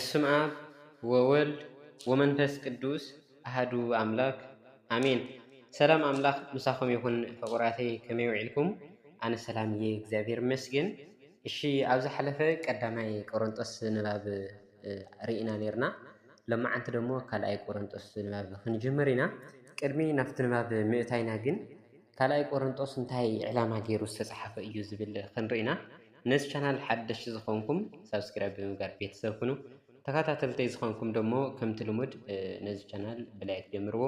በስመ አብ ወወልድ ወመንፈስ ቅዱስ አሐዱ አምላክ አሜን። ሰላም አምላክ ምሳኹም ይኹን ፍቁራተይ ከመይ ውዒልኩም? ኣነ ሰላም እየ እግዚአብሔር ይመስገን። እሺ ኣብ ዝሓለፈ ቀዳማይ ቆሮንጦስ ንባብ ርኢና ነርና። ሎማዓንቲ ደሞ ካልኣይ ቆሮንጦስ ንባብ ክንጅምር ኢና። ቅድሚ ናብቲ ንባብ ምእታይና ግን ካልኣይ ቆሮንጦስ እንታይ ዕላማ ገይሩ ዝተፃሓፈ እዩ ዝብል ክንርኢና። ነዚ ቻናል ሓደሽቲ ዝኾንኩም ሳብስክራይብ ብምግባር ቤተሰብ ኩኑ፣ ተኸታተልተይ ዝኾንኩም ደሞ ከምቲ ልሙድ ነዚ ቻናል ብላይክ ጀምርዎ፣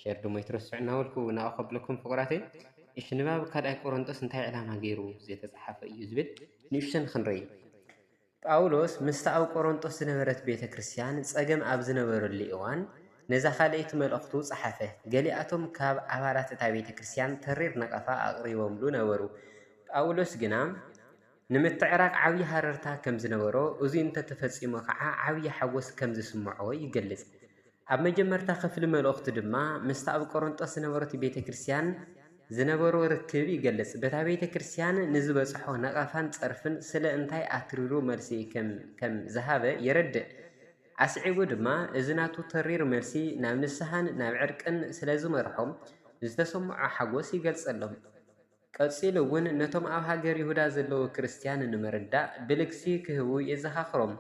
ሼር ደሞ ይትረስዑ እናበልኩ ናኸብለኩም ፍቁራተይ። እሺ ንባብ ካልኣይ ቆሮንጦስ እንታይ ዕላማ ገይሩ ዝተፃሓፈ እዩ ዝብል ንእሽተን ክንርኢ። ጳውሎስ ምስቲ ኣብ ቆሮንጦስ ዝነበረት ቤተ ክርስቲያን ፀገም ኣብ ዝነበረሉ እዋን ነዛ ካልአይቲ መልእኽቱ ፀሓፈ። ገሊኣቶም ካብ ኣባላት እታ ቤተ ክርስቲያን ተሪር ነቐፋ ኣቕሪቦምሉ ነበሩ። ጳውሎስ ግና ንምትዕራቅ ዓብዪ ሃረርታ ከም ዝነበሮ እዚ እንተተፈፂሞ ከዓ ዓብዪ ሓጎስ ከም ዝስምዖ ይገልጽ። ኣብ መጀመርታ ክፍሊ መልእኽቱ ድማ ምስቲ ኣብ ቆሮንጦስ ዝነበረት ቤተ ክርስቲያን ዝነበሮ ርክብ ይገልጽ። በታ ቤተ ክርስቲያን ንዝበፅሖ ነቐፋን ፀርፍን ስለ እንታይ ኣትሪሩ መልሲ ከም ዝሃበ የረድእ። ኣስዒቡ ድማ እዚ ናቱ ተሪር መልሲ ናብ ንስሓን ናብ ዕርቅን ስለ ዝመርሖም ዝተሰምዖ ሓጎስ ይገልጸሎም። ቀፂሉ እውን ነቶም ኣብ ሃገር ይሁዳ ዘለዉ ክርስቲያን ንምርዳእ ብልግሲ ክህቡ የዘኻኽሮም።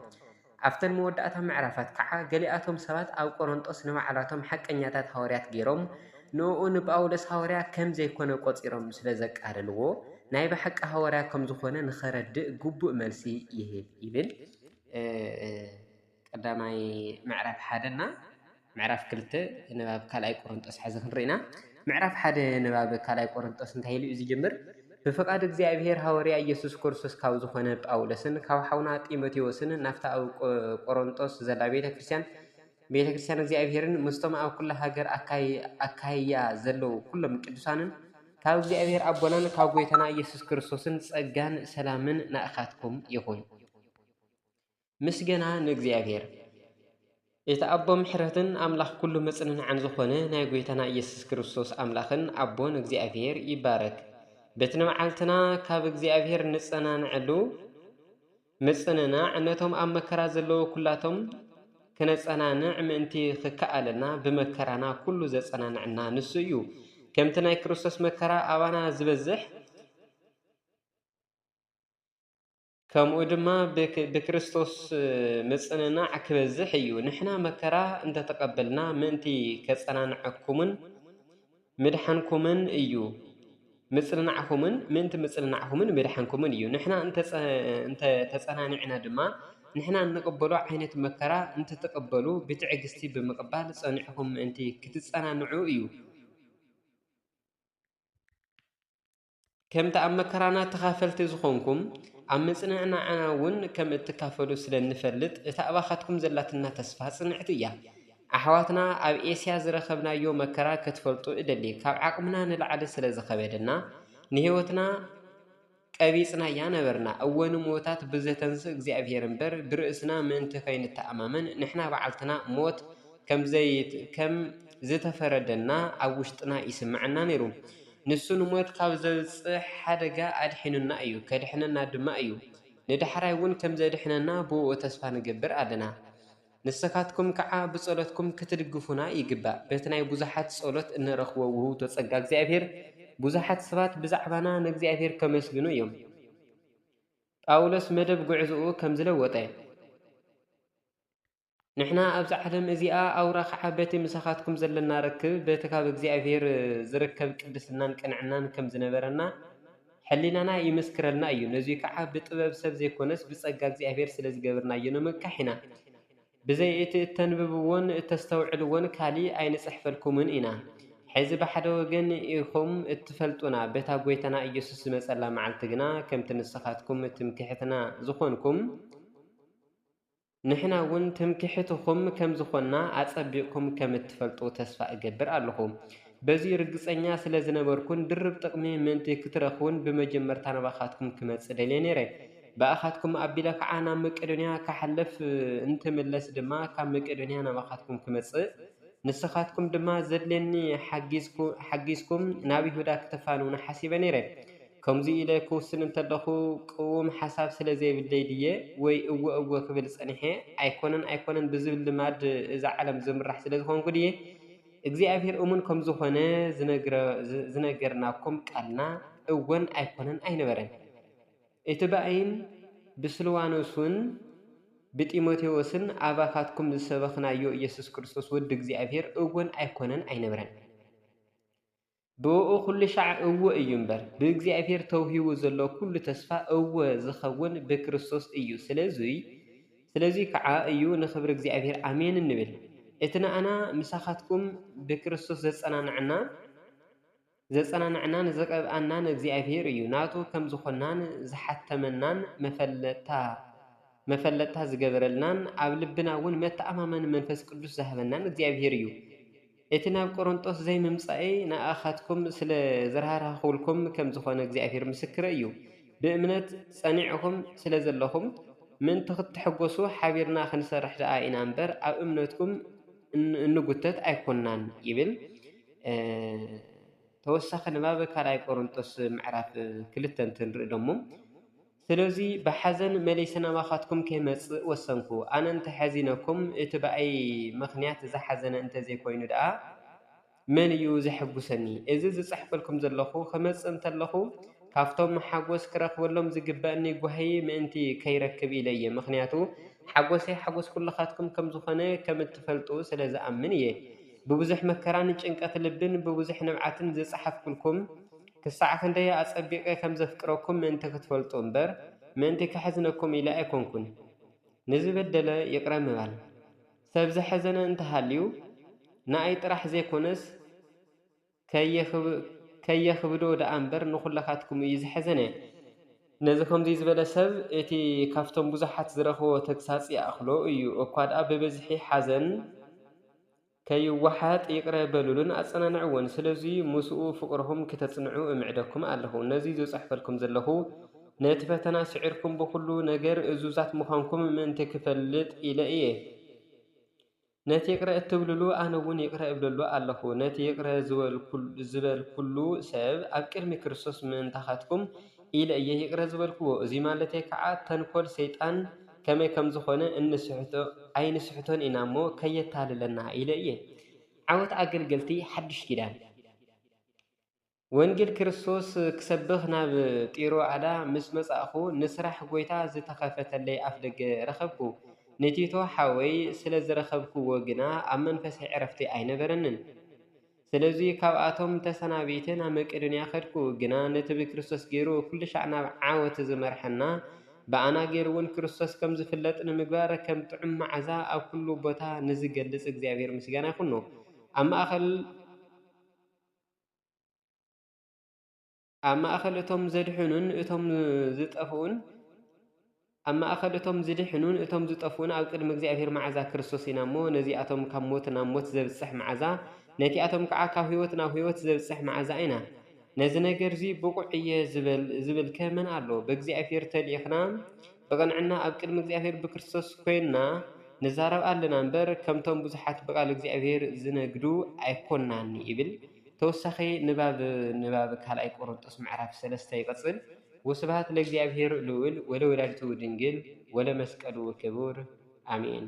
ኣብተን መወዳእታ ምዕራፋት ከዓ ገሊኣቶም ሰባት ኣብ ቆሮንጦስ ንባዕላቶም ሓቀኛታት ሃዋርያት ገይሮም ንኡ ንጳውሎስ ሃዋርያ ከም ዘይኮነ ቆፂሮም ስለ ዘቃልልዎ ናይ ብሓቂ ሃዋርያ ከም ዝኾነ ንኸረድእ ግቡእ መልሲ ይህብ ይብል። ቀዳማይ ምዕራፍ 1ና ምዕራፍ 2 ንባብ ካልኣይ ቆሮንጦስ ሓዚ ክንርኢና። ምዕራፍ 1 ንባብ ካልኣይ ቆሮንጦስ እንታይ ኢሉ እዩ ዝጅምር? ብፍቃድ እግዚኣብሔር ሃዋርያ ኢየሱስ ክርስቶስ ካብ ዝኾነ ጳውሎስን ካብ ሓውና ጢሞቴዎስን ናፍታ ኣብ ቆሮንጦስ ዘላ ቤተክርስቲያን እግዚኣብሔርን ምስቶም ኣብ ኩላ ሃገር ኣካይያ ዘለዉ ኩሎም ቅዱሳንን ካብ እግዚኣብሔር ኣቦናን ካብ ጎይታና ኢየሱስ ክርስቶስን ጸጋን ሰላምን ናእኻትኩም ይኹን። ምስገና ንእግዚአብሔር እቲ ኣቦ ምሕረትን ኣምላኽ ኩሉ መጽንዕን ዝኾነ ናይ ጎይታና ኢየሱስ ክርስቶስ ኣምላኽን ኣቦን እግዚኣብሔር ይባረክ። በቲ ንመዓልትና ካብ እግዚኣብሔር ንጸናንዕሉ ምጽንናዕ ነቶም ኣብ መከራ ዘለዉ ኩላቶም ክነጸናንዕ ምእንቲ ክከኣለና ብመከራና ኩሉ ዘጸናንዕና ንሱ እዩ። ከምቲ ናይ ክርስቶስ መከራ ኣባና ዝበዝሕ ከምኡ ድማ ብክርስቶስ ምጽንናዕ ክበዝሕ እዩ። ንሕና መከራ እንተተቀበልና ምእንቲ ከጸናንዐኩምን ምድሓንኩምን እዩ ምጽንናዕኩምን ምእንቲ ምጽንናዕኩምን ምድሓንኩምን እዩ። ንሕና እንተተጸናኒዕና ድማ ንሕና እንቅበሎ ዓይነት መከራ እንተተቀበሉ ብትዕግስቲ ብምቕባል ጸኒዕኩም ምእንቲ ክትጸናንዑ እዩ። ከምቲ ኣብ መከራና ተኻፈልቲ ዝኾንኩም ኣብ ምጽንዕናዕና እውን ከም እትካፈሉ ስለ እንፈልጥ እታ ኣባኻትኩም ዘላትና ተስፋ ጽንዕቲ እያ። ኣሕዋትና ኣብ ኤስያ ዝረኸብናዮ መከራ ክትፈልጡ እደሊ። ካብ ዓቕምና ንላዕሊ ስለ ዝኸበደና ንህይወትና ቀቢጽና እያ ነበርና። እወን ሞታት ብዘተንስእ እግዚኣብሔር እምበር ብርእስና ምእንቲ ከይንተኣማመን ንሕና በዓልትና ሞት ከም ዝተፈረደና ኣብ ውሽጥና ይስምዐና ነይሩ። ንሱ ንሞት ካብ ዘብጽሕ ሓደጋ ኣድሒኑና እዩ፣ ከድሕነና ድማ እዩ። ንዳሕራይ እውን ከም ዘድሕነና ብውኡ ተስፋ ንገብር ኣለና። ንስኻትኩም ከዓ ብጸሎትኩም ክትድግፉና ይግባእ። በቲ ናይ ብዙሓት ጸሎት እንረኽቦ ውህብቶ ጸጋ እግዚኣብሔር ብዙሓት ሰባት ብዛዕባና ንእግዚኣብሔር ከመስግኑ እዮም። ጳውሎስ መደብ ጉዕዝኡ ከም ዝለወጠ ንሕና ኣብዚ ዓለም እዚኣ ኣውራ ከዓ በቲ ምሳኻትኩም ዘለና ርክብ በቲ ካብ እግዚኣብሔር ዝርከብ ቅድስናን ቅንዕናን ከም ዝነበረና ሕሊናና ይመስክረልና እዩ። ነዙይ ከዓ ብጥበብ ሰብ ዘይኮነስ ብጸጋ እግዚኣብሔር ስለ ዝገበርናዮ ንምካሕ ኢና። ብዘይ እቲ እተንብብዎን እተስተውዕልዎን ካሊእ ኣይንጽሕፈልኩምን ኢና። ሕዚ ብሓደ ወገን ኢኹም እትፈልጡና በታ ጎይታና ኢየሱስ ዝመጸላ መዓልቲ ግና ከምቲ ንስኻትኩም ትምክሕትና ዝኾንኩም ንሕና እውን ትምክሕትኹም ከም ዝኾንና ኣጸቢቕኩም ከም እትፈልጡ ተስፋ እገብር ኣለኹ። በዚ ርግጸኛ ስለ ዝነበርኩን ድርብ ጥቕሚ ምእንቲ ክትረኽቡን ብመጀመርታ ናባኻትኩም ክመጽእ ደልየ ነይረ። ብኣኻትኩም ኣቢለ ከዓ ናብ መቄዶንያ ካሓለፍ እንትምለስ ድማ ካብ መቄዶንያ ናባኻትኩም ክመጽእ ንስኻትኩም ድማ ዘድልየኒ ሓጊዝኩም ናብ ይሁዳ ክተፋንውና ሓሲበ ነይረ። ከምዚ ኢለ ክውስን እንተለኹ ቅውም ሓሳብ ስለ ዘይብለይ ድየ ወይ እወ ክብል ፀኒሐ ኣይኮነን ብዝብል ልማድ እዛ ዓለም ዝምራሕ ስለ ዝኾንኩ ድየ እግዚኣብሔር እሙን ከም ዝኾነ ዝነገርናኩም ቃልና እወን ኣይኮነን ኣይነበረን። እቲ በኣይን ብስልዋኖስን ብጢሞቴዎስን ኣባኻትኩም ዝሰበኽናዮ ኢየሱስ ክርስቶስ ወዲ እግዚኣብሔር እወን ኣይኮነን ኣይነበረን። ብኡ ኩሉ ሻዕ እወ እዩ እምበር ብእግዚኣብሔር ተውሂቡ ዘሎ ኩሉ ተስፋ እወ ዝኸውን ብክርስቶስ እዩ። ስለዚ ከዓ እዩ ንኽብሪ እግዚኣብሔር ኣሜን እንብል። እቲ ንኣና ምሳኻትኩም ብክርስቶስ ዘጸናንዕናን ዘቐብኣናን እግዚኣብሔር እዩ። ናቱ ከም ዝኾናን ዝሓተመናን መፈለጥታ ዝገበረልናን ኣብ ልብና እውን መተኣማመኒ መንፈስ ቅዱስ ዝሃበናን እግዚኣብሔር እዩ። እቲ ናብ ቆሮንጦስ ዘይምምጻኤ ንኣኻትኩም ስለ ዘራህራኽብልኩም ከም ዝኾነ እግዚኣብሔር ምስክረ እዩ። ብእምነት ጸኒዕኹም ስለ ዘለኹም ምእንቲ ክትሕጐሱ ሓቢርና ክንሰርሕ ደኣ ኢና እምበር ኣብ እምነትኩም እንጉተት ኣይኮንናን ይብል። ተወሳኺ ንባብ ካልኣይ ቆሮንጦስ ምዕራፍ 2 እንትንርኢ ደሞ ስለዚ ብሓዘን መለይሰን ኣባኻትኩም ከይመጽእ ወሰንኩ። ኣነ እንተሓዚነኩም እቲ በኣይ ምኽንያት ዝሓዘነ እንተዘይኮይኑ ደኣ መን እዩ ዘሐጉሰኒ? እዚ ዝጽሕፈልኩም ዘለኹ ክመጽእ እንተለኹ ካብቶም ሓጐስ ክረኽበሎም ዝግበአኒ ጓሂ ምእንቲ ከይረክብ ኢለ እየ። ምኽንያቱ ሓጐሰይ ሓጐስ ኩልኻትኩም ከም ዝኾነ ከም እትፈልጡ ስለ ዝኣምን እየ። ብብዙሕ መከራን ጭንቀት ልብን ብብዙሕ ንብዓትን ዝጸሓፍኩልኩም ክሳዕ ክንደይ ኣጸቢቐ ከም ዘፍቅረኩም ምእንቲ ክትፈልጡ እምበር ምእንቲ ክሕዝነኩም ኢለ ኣይኮንኩን። ንዝበደለ ይቕረ ምባል ሰብ ዘሐዘነ እንተሃልዩ ንኣይ ጥራሕ ዘይኮነስ ከየኽብዶ ደኣ እምበር ንኹላኻትኩም እዩ ዝሐዘነ። ነዚ ከምዚ ዝበለ ሰብ እቲ ካብቶም ብዙሓት ዝረኽቦ ተግሳጽ ይኣኽሎ እዩ እኳ ደኣ ብበዝሒ ሓዘን ከይወሓጥ ይቕረ በሉሉን ኣጸናንዕዎን። ስለዚ ምስኡ ፍቕርኹም ክተጽንዑ እምዕደኩም ኣለኹ። ነዚ ዝጽሕፈልኩም ዘለኹ ነቲ ፈተና ስዒርኩም ብኩሉ ነገር እዙዛት ምዃንኩም ምእንቲ ክፈልጥ ኢለ እየ። ነቲ ይቕረ እትብልሉ ኣነ እውን ይቕረ እብለሉ ኣለኹ። ነቲ ይቕረ ዝበል ኩሉ ሰብ ኣብ ቅድሚ ክርስቶስ ምእንታኻትኩም ኢለ እየ ይቕረ ዝበልክዎ። እዚ ማለተይ ከዓ ተንኰል ሰይጣን ከመይ ከም ዝኾነ ኣይንስሕቶን ኢና እሞ ከየታልለና ኢለ እየ። ዓወት ኣገልገልቲ ሓድሽ ኪዳን ወንጌል ክርስቶስ ክሰብኽ ናብ ጢሮአዳ ምስ መጻእኹ ንስራሕ ጐይታ ዝተኸፈተለይ ኣፍ ደገ ረኸብኩ። ንቲቶ ሓወይ ስለ ዝረኸብክዎ ግና ኣብ መንፈሳዊ ዕረፍቲ ኣይነበረንን። ስለዚ ካብኣቶም ተሰናቢተ ናብ መቄዶንያ ኸድኩ። ግና ነቲ ብክርስቶስ ገይሩ ኩሉ ሻዕ ናብ ዓወት ዝመርሐና ብኣና ገይሩ እውን ክርስቶስ ከም ዝፍለጥ ንምግባር ከም ጥዑም መዓዛ ኣብ ኩሉ ቦታ ንዝገልጽ እግዚኣብሔር ምስጋና ይኹኖ። ኣብ ማእኸል እቶም ዝድሕኑን እቶም ዝጠፍኡን ኣብ ቅድሚ እግዚኣብሔር መዓዛ ክርስቶስ ኢና እሞ ነዚኣቶም ካብ ሞት ናብ ሞት ዘብጽሕ መዓዛ ነቲኣቶም ከዓ ካብ ህይወት ናብ ህይወት ዘብጽሕ መዓዛ ኢና። ነዚ ነገር እዚ ብቑዕ እየ ዝብልከ መን ኣሎ? ብእግዚኣብሔር ተልኢኽና ብቕንዕና ኣብ ቅድሚ እግዚኣብሔር ብክርስቶስ ኮይንና ንዛረብ ኣለና እምበር ከምቶም ብዙሓት ብቓል እግዚኣብሔር ዝነግዱ ኣይኮንናን ይብል። ተወሳኺ ንባብ ካልኣይ ቆሮንጦስ ምዕራፍ 3 ይቐጽል። ወስብሐት ለእግዚአብሔር ልዑል ወለወላዲቱ ድንግል ወለመስቀሉ ክቡር አሜን።